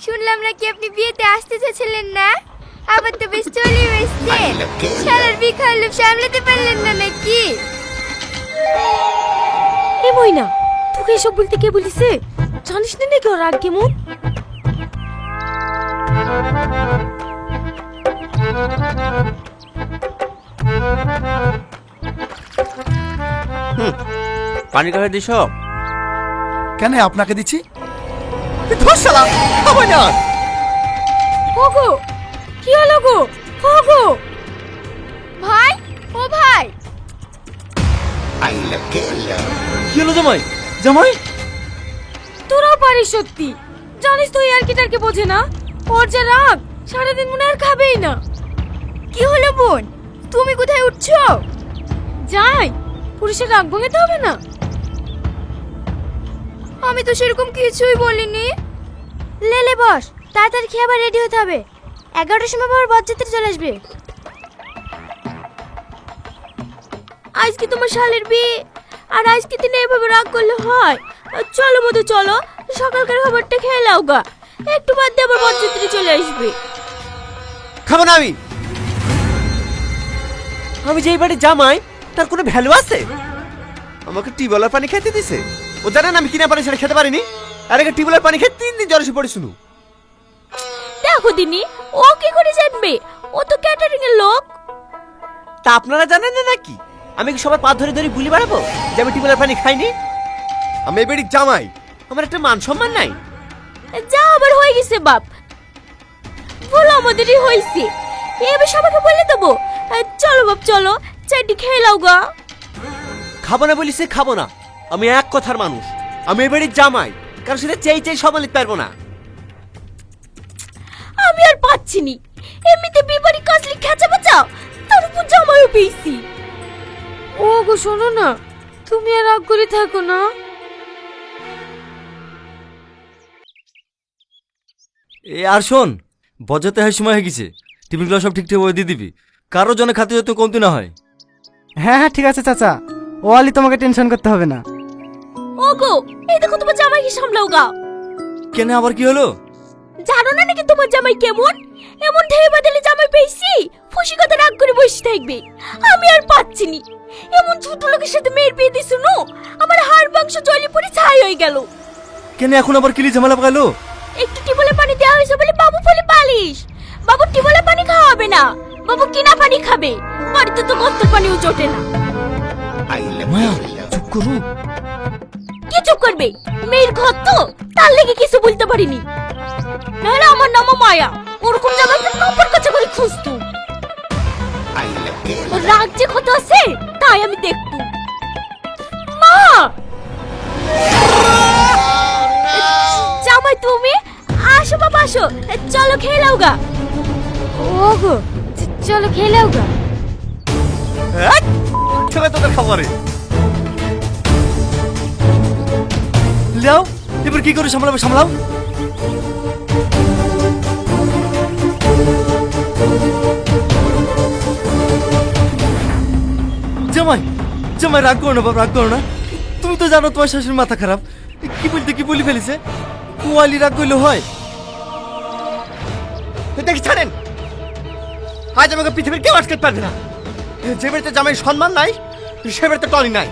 শুনলাম নাকি আপনি বিয়েতে আসতে চেয়েছিলেন না, আবার তো বেশ চলে এসছেন। শালার বিখার লোভ সামলাতে পারলেন না নাকি? এ মইনা, তোকে এসব বলতে কে বলিছে? জানিস না নাকি ওর রাগ কেমন? পানি খাবে দিস? কেন আপনাকে দিচ্ছি? ধর শালা, খাবো না। ওগো, কি হলো গো? ওগো ভাই, ও ভাই, কি হলো জামাই? জামাই তোরাও পারিস সত্যি। জানিস তো আর কি বোঝে না। ওর যে রাগ, সারাদিন মনে আর খাবেই না। কি হলো বোন? তুমি কোথায় উঠছো? যাই, পুরুষের রাগ ভাঙাতে হবে না। আমি তো সেরকম কিছুই বলিনি। লেলে বস, তাড়াতাড়ি খেয়ে আবার রেডি হতে হবে। 11টার সময় আবার বরযাত্রী চলে আসবে। আজকে তোমার শালের বিয়ে, আর আজকে দিনে এভাবে রাগ করলে হয়? চলো মধু চলো, সকালকার খাবারটা খেয়ে নাও গা। একটু বাদ দিয়ে আবার বরযাত্রী চলে আসবে। খাবো না আমি। আমি যেই বাড়ি জামাই, তার কোনো ভ্যালু আছে? আমাকে টিউবওয়েলের পানি খেতে দিছে। ও জানেন আমি কিনা পানি সেটা খেতে পারিনি। আর একটা টিউবওয়েলের পানি খেয়ে 3 দিন জ্বর এসে পড়ে শুনু। দেখো দিনি, ও কি করে জানবে? ও তো ক্যাটারিং এর লোক। তা আপনারা জানেন না নাকি? আমি কি সবার পা ধরে ধরে ভুলি বাড়াবো যে আমি টিউবওয়েলের পানি খাইনি? আমি এই বাড়ির জামাই, আমার একটা মান সম্মান নাই? যা আবার হয়ে গেছে বাপ, ভুল আমাদেরই হয়েছে। এবার সবাইকে বলে দেবো। চলো বাপ চলো, চারটি খেয়ে নাও গা। খাবো না বলিছে খাবো না। আমি এক কথার মানুষ, আমি এই বাড়ির জামাই, কারণ সেটা চেয়ে চেয়ে সামলাতে পারবো না। আমি আর পাচ্ছি নি। এমনিতে বিবাড়ি কাজলি খেচা বাঁচাও, তার উপর জামাইও পেয়েছি। ও গো শোনো না, তুমি আর রাগ করে থাকো না। এ আর শোন, বজাতে হয় সময় হয়ে গেছে। টিফিনগুলো সব ঠিকঠাক দিয়ে দিবি, কারো জন্য খাতে যত কমতি না হয়। হ্যাঁ হ্যাঁ ঠিক আছে চাচা, ও আলি তোমাকে টেনশন করতে হবে না। ও গো, এই দেখো তোমার জামাইকে সামলাও গা। কেন আবার কি হলো? জানো না নাকি তোমার জামাই কেমন? এমন ঢেই বাদলে জামাই পেয়েছি, ফুসি কথা রাগ করে বসে থাকবে। আমি আর পাচ্ছি নি। এমন ছোট লোকের সাথে মেয়ের বিয়ে দিছো নো, আমার হাড় মাংস জ্বলে পড়ে ছাই হয়ে গেল। কেন এখন আবার কিলি ঝামেলা পাকালো? একটু টিবলে পানি দেওয়া হয়েছে বলে বাবু ফলে পালিশ। বাবু টিবলে পানি খাওয়াবে না, বাবু কিনা পানি খাবে। বাড়িতে তো কত পানিও জোটে না। মায়া চুপ করু। কি চুপ করবে? মেয়ের ঘর তো, তার লেগে কিছু বলতে পারিনি। নাহলে আমার নামও মায়া, ওরকম জামাইকে কাপড় কাচা করে খুঁজতো। ওর রাগ যে কত আছে তাই আমি দেখতো। মা, জামাই তুমি আসো বাবা আসো, চলো খেয়ে নাও গা। ওগো চলো খেয়ে নাও গা। ছেলে তোদের খাবারে লাও, এবার কি করে সামলাবে সামলাও। জামাই জামাই রাগ করো না বাবা, রাগ করো না। তুমি তো জানো তোমার শাশুড়ির মাথা খারাপ, কি বলতে কি বলি ফেলেছে। কোয়ালি রাগ করলে হয়? দেখি ছাড়েন। আজ আমাকে পৃথিবীর কেউ আটকাতে পারবে না। যে বাড়িতে জামাই সম্মান নাই, সে বাড়িতে টনি নাই।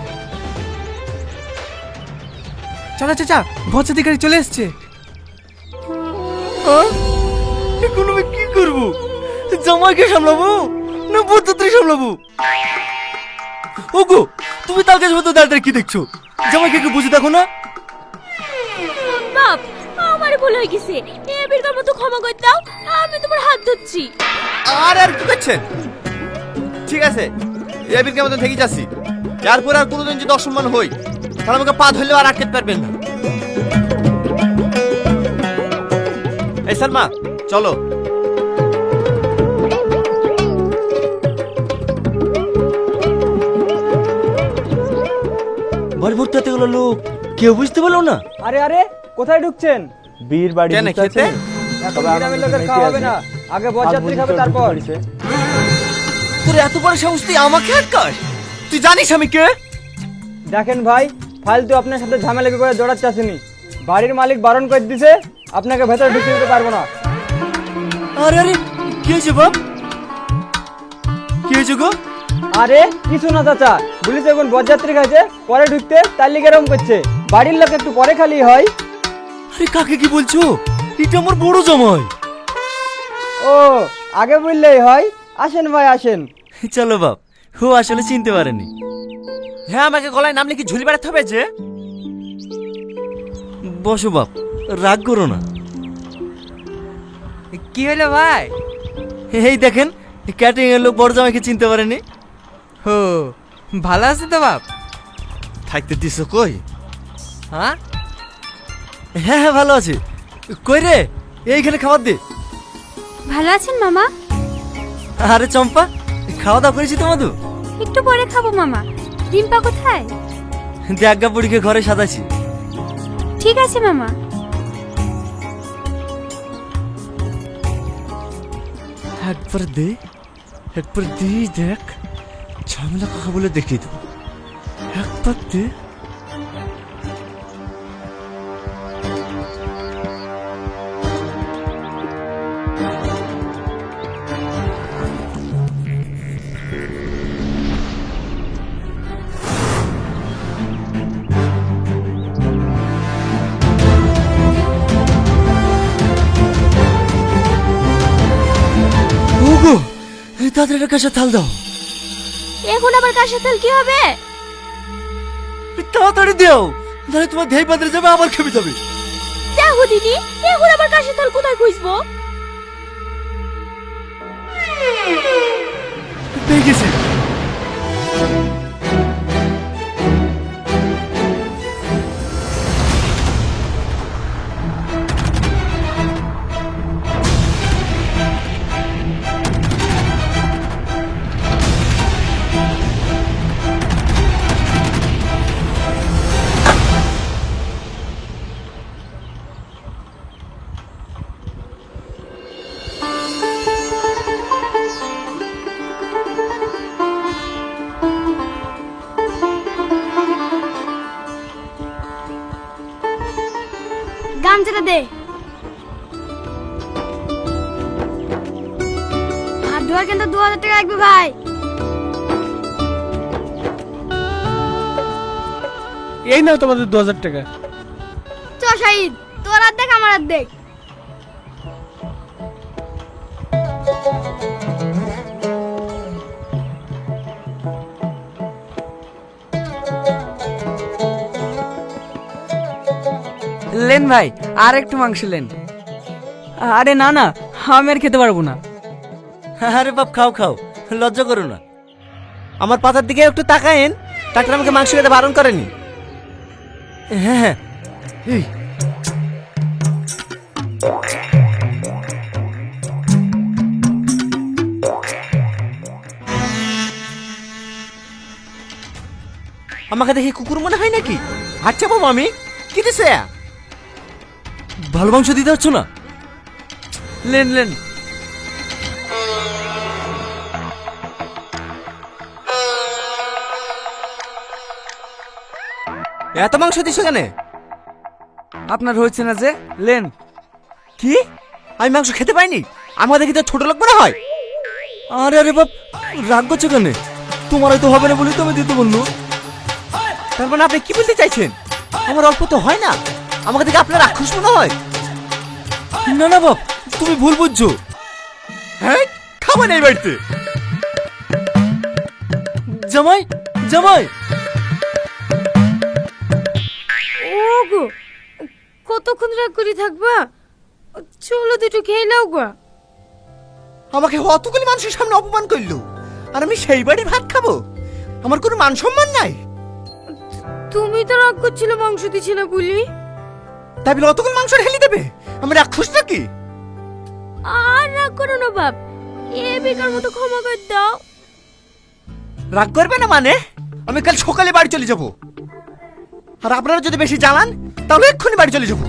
চাচা চাচা, বরযাত্রী গাড়ি চলে এসছে। এখন আমি কি করবো? জামাইকে সামলাবো না বরযাত্রী সামলাবো? ওগো, তুমি তার কাছে মতো দাঁড়িয়ে কি দেখছো? জামাইকে একটু বুঝে দেখো না। বাপ, আমার ভুল হয়ে গেছে। এবারকার মতো ক্ষমা করে দাও, আমি তোমার হাত ধরছি। আর কি করছেন? ঠিক আছে, এই বিলকে মতন থেকে যাচ্ছি। এরপর আর কোনোদিন যদি অসম্মান হই, তাহলে আমাকে পা ধরলেও আর আটকাতে পারবেন না। এই সালমা চলো। বাড়ি ভর্তি হতে গেল লোক, কেউ বুঝতে পারলো না। আরে আরে, কোথায় ঢুকছেন? বীর বাড়ি কেন খেতে? এখন গ্রামের লোকের খাওয়া হবে না, আগে বরযাত্রী খাবে তারপর। তোর এত বড় সাহস তুই আমাকে আটকাস? তুই জানিস আমি কে? দেখেন ভাই, ফালতু আপনার সাথে ঝামেলা করে জড়াচ্ছে আসেনি। বাড়ির মালিক বারণ করে দিছে, আপনাকে ভেতরে ঢুকতে দিতে পারবো না। আরে আরে কি হয়েছে বাপ? কি হয়েছে গো? আরে কিছু না চাচা, পুলিশ এখন বরযাত্রী খাইছে, পরে ঢুকতে তার লিগে এরকম করছে। বাড়ির লোক একটু পরে খালি হয়। আরে কাকে কি বলছো? এটা আমার বড় জামাই। ও আগে বললেই হয়। আসেন ভাই আসেন। চলো বাপ, ও আসলে চিনতে পারেনি। হ্যাঁ, আমাকে গলায় নাম লিখে ঝুলি বেড়াতে হবে যে। বসো বাপ, রাগ করো না। কি হলো ভাই? এই দেখেন, ক্যাটারিং এর লোক বড় জামাইকে চিনতে পারেনি। হো, ভালো আছে তো বাপ? থাকতে দিছো কই? হ্যাঁ হ্যাঁ হ্যাঁ ভালো আছে। কই রে, এইখানে খাবার দে। ভালো আছেন মামা? আরে চম্পা, খাওয়া দাওয়া করেছি তোমাদের? একটু পরে খাবো মামা। ডিম্পা কোথায়? দেখা বুড়িকে ঘরে সাজাইছি। ঠিক আছে মামা। একবার দে, একবার দে, দেখ ঝামেলা কাকা বলে দেখিয়ে দেবো। একবার দে। ওগো, তাদের একটা কাঁচা থাল দাও। এখন আবার কাশের থাল কি হবে? তাড়াতাড়ি দাও, তাহলে তোমার ধ্যাই পাত্রে যাবে, আবার খেপে যাবে। দেখো দিদি, এখন আবার কাশের থাল কোথায় খুঁজবো? পেয়ে গেছি। গামছাটা দে। হাত ধোয়ার কিন্তু 2000 টাকা লাগবে ভাই। এই নাও তোমাদের 2000 টাকা। চ শাহিদ, তোর অর্ধেক আমার অর্ধেক। লেন ভাই, আর একটু মাংস লেন। আরে না না, আমি আর খেতে পারবো না। আরে বাপ, খাও খাও, লজ্জা করো না। আমার পাতার দিকে একটু তাকায়েন, ডাক্তার আমাকে মাংস খেতে বারণ করেনি। হ্যাঁ হ্যাঁ, এই আমাকে দেখে কুকুর মনে হয় নাকি? হাত চাপাবো আমি? কি দিছে? ভালো মাংস দিতে পারছো না? Lane lane. এত মাংস দিছো কেন? আপনার হচ্ছে না যে, লেন। কি? আমি মাংস খেতে পাইনি? আমাকে দেখি তো ছোট লোক মনে হয়। আরে আরে বাপ, রাগ করছো কেন? তোমার হয়তো হবে না বলে তো আমি দিতে বললো। তার মানে আপনি কি বলতে চাইছেন? আমার অল্প তো হয় না, আমাকে দেখে আপনার রাক্ষস মনে হয়। না না বাপ, তুমি ভুল বুঝছো। হ্যাঁ, খাবো না এই বাড়িতে। জামাই, জামাই, ওগো, কতক্ষণ রাগ করে থাকবা? চলো দুটো খেয়ে নাও গো। আমাকে অতগুলি মানুষের সামনে অপমান করলো, আর আমি সেই বাড়ি ভাত খাবো? আমার কোনো মান সম্মান নাই। তুমি তো রাগ করছিলে মাংস দিছি না বলি। তাই বলে অতগুলি মাংস ঢেলে দেবে? আমি রাক্ষস নাকি? আর রাগ করো না বাপ, এ বেকার মতো ক্ষমা করে দাও। রাগ করবে না মানে? আমি কাল সকালে বাড়ি চলে যাব, আর আপনারা যদি বেশি জ্বালান তাহলে এক্ষুনি বাড়ি চলে যাব।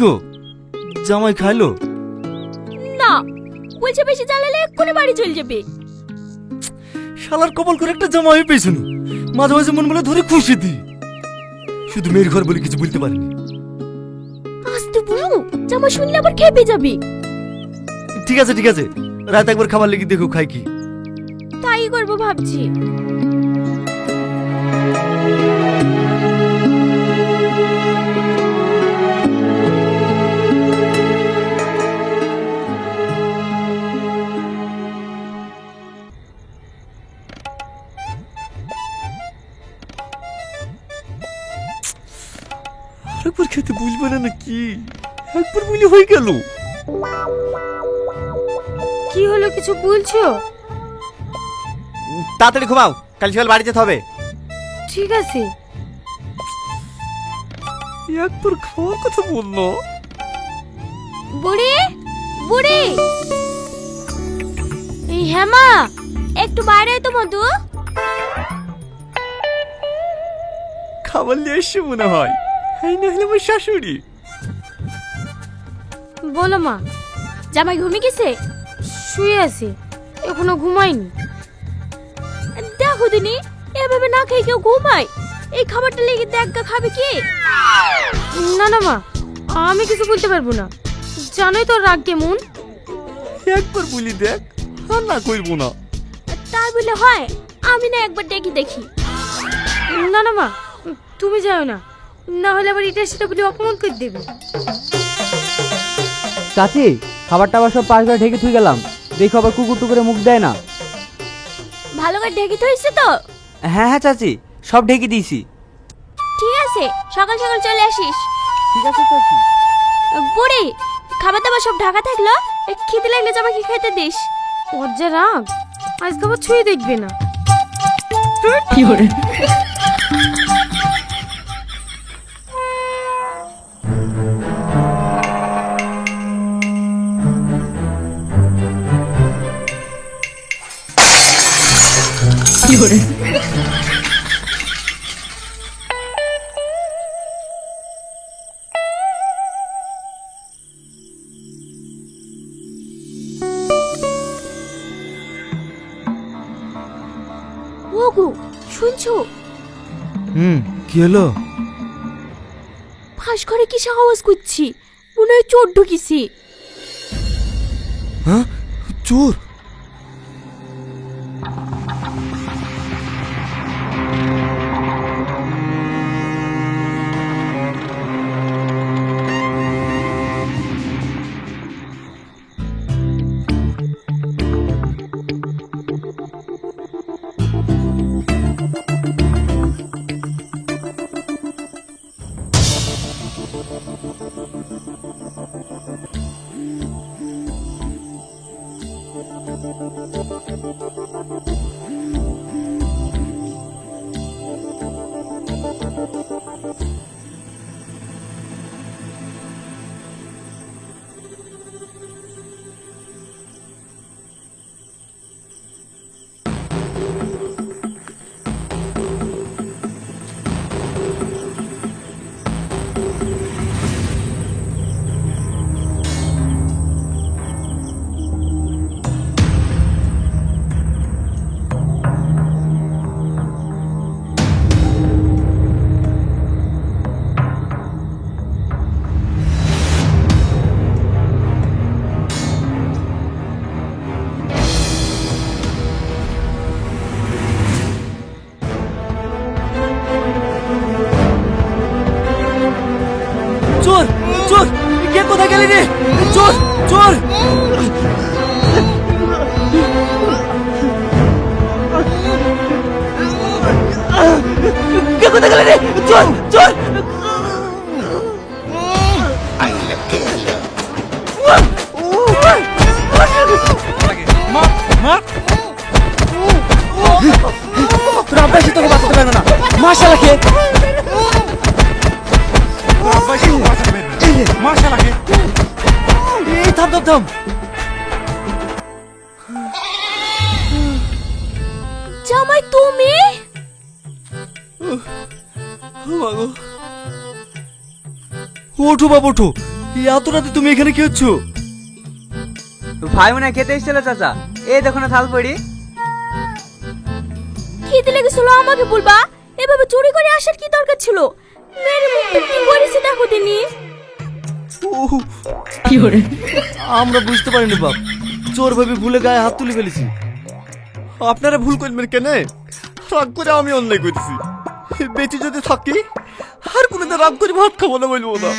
গো, জামাই খাইলো? না, বলছে বেশি জ্বালালে এক্ষুনি বাড়ি চলে যাবে। শালার কপাল করে একটা জামাই পেয়েছ না, মাঝে মাঝে মন বলে ধরে খুশি দি। শুধু মেয়ের ঘর বলে কিছু বলতে পারিনি। আস্তে বলো, জামাই শুনলে আবার খেপে যাবে। ঠিক আছে ঠিক আছে, রাত একবার খাবার লেগে দেখো খাই কি। তাই করবো ভাবছি। আরেকবার খেতে বুঝবে না নাকি? একবার বলি হয়ে গেল। কি হলো, কিছু বলছো? তাড়াতাড়ি ঘুমাও, কাল সকাল বাড়ি যেতে হবে। ঠিক আছে। একবার খাওয়ার কথা বললো। বুড়ি, বুড়ি, এই হেমা, একটু বাইরে আয় তো মধু। খাবার নিয়ে এসে মনে হয়, এই না হলে আমার শাশুড়ি। বলো মা। জামাই ঘুমিয়ে গেছে? শুয়ে আছে, এখনো ঘুমায়নি। দেখো দিনি, এভাবে না খেয়ে কেউ ঘুমায়? এই খাবারটা লেগে দেখা খাবে কি? না না মা, আমি কিছু বলতে পারবো না, জানোই তো রাগ কেমন। একবার বলি দেখ, আর না করবো না। তাই বলে হয়? আমি না একবার ডেকে দেখি। না না মা, তুমি যাও না, না হলে আবার এটা সেটা বলে অপমান করে দেবে। চাচি, খাবার টাবার সব পাশ করে ঢেকে থুই গেলাম, দেখো আবার কুকুর টুকুরে মুখ দেয় না। ভালো করে ঢেকে থইছে তো? হ্যাঁ হ্যাঁ চাচি, সব ঢেকে দিয়েছি। ঠিক আছে, সকাল সকাল চলে আসিস। ঠিক আছে চাচি। বুড়ি, খাবার দাবার সব ঢাকা থাকলো, খিদে লাগলে জামাইকে খেতে দিস। ওর যা রাগ, আজকে আবার ছুঁয়ে দেখবে না। ওগো, শুনছো? কি হলো? ফাঁস ঘরে কিসে আওয়াজ করছি? মনে হয় চোর ঢুকিছি। হ্যাঁ, চোর? চোর, চোর, কে কোথায় গেলি রে? চোর, চোর! কে কোথায় গেলি রে? চোর, চোর! তোর আব্বাসী তোকে বাঁচাতে পারবে না, মাশাআল্লাহ কে? এই থাম থাম থাম। জামাই তুমি? ওঠো বাবু ওঠো, এত রাতে তুমি এখানে কি হচ্ছ? ভাই মনে হয় খেতে এসেছিল চাচা, এই দেখো না থাল পড়ি। খিদে লেগেছিল আমাকে বলবা, এভাবে চুরি করে আসার কি দরকার ছিল? মেরে মুখটা কি করেছে দেখো দিনি। আমরা বুঝতে পারিনি বাপ, চোর ভাবে ভুলে গায়ে হাত তুলে ফেলেছি। আপনারা ভুল করবেন কেন? রাগ করে আমি অন্যায় করেছি। বেঁচে যদি থাকি আর কোনোদিন রাগ করে ভাত খাবো না, বলবো না।